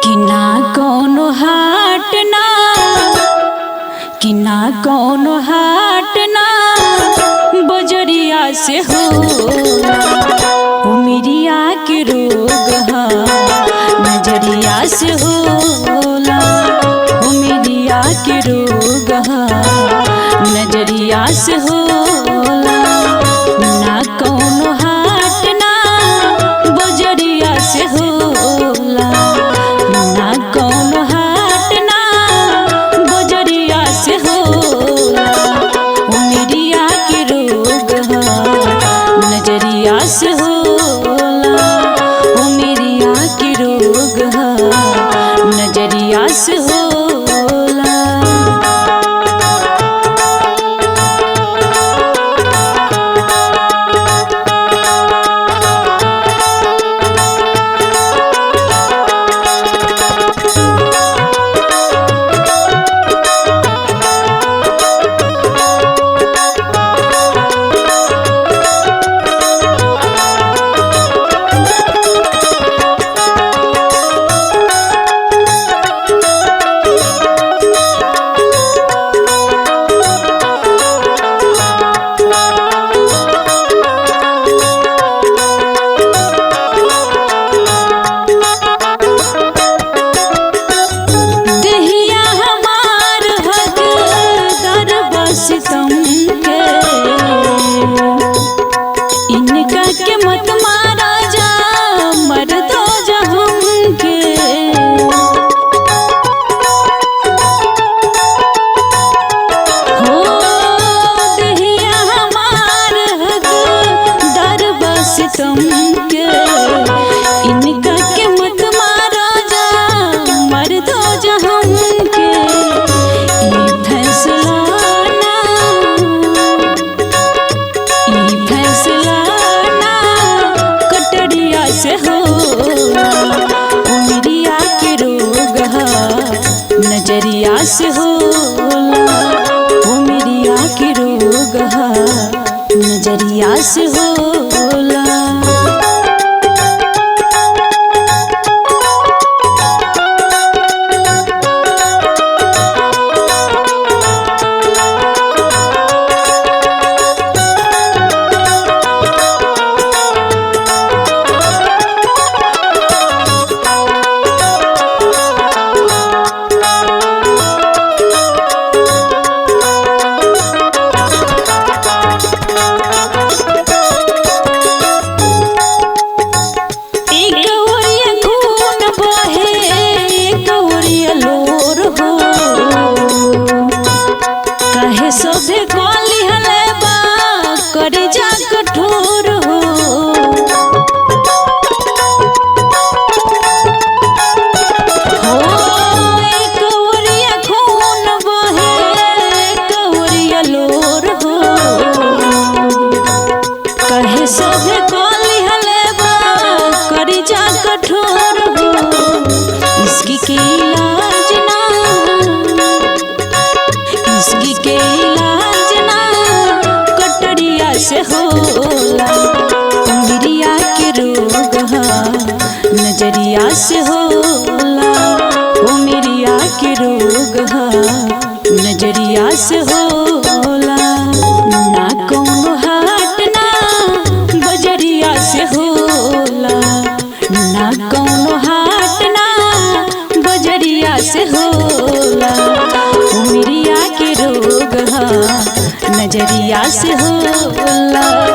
कि ना कौनो हाट ना कि ना कौनो हाट ना बजरिया से हो उमिरिया के रोग हा नजरिया से होला उमिरिया के रोग हा नजरिया से होला ना कौनो हाट ना बजरिया से होला ना कौनो हाट ना बजरिया से होला उमिरिया के रोग हा नजरिया से होला उमिरिया के रोग हा नजरिया से होला। इनका के मत मारा जा मर दो जहम के हो दहिया हमार हक दर बस तुम के इनका के मत मारा जा मर दो जहम के ई फैसला से होला उमिरिया के रोग हा नजरिया से होला उमिरिया के रोग हा नजरिया से होला। सभे कली हले बा कर जा कठोर हो एक ओरिया खून बहे एक ओरिया लोर हो कहे सभे कली हले बा कर जा कठोर हो इसकी के इलाज ना इसकी के इलाज ना कटरिया से होला उमिरिया के रोग हा नजरिया से होला उमिरिया के रोग हा नजरिया से होला ना कौनो हाट ना बजरिया से होला ना कौनो हाट ना बजरिया से होला उमिरिया के रोग हा नजरिया से होला।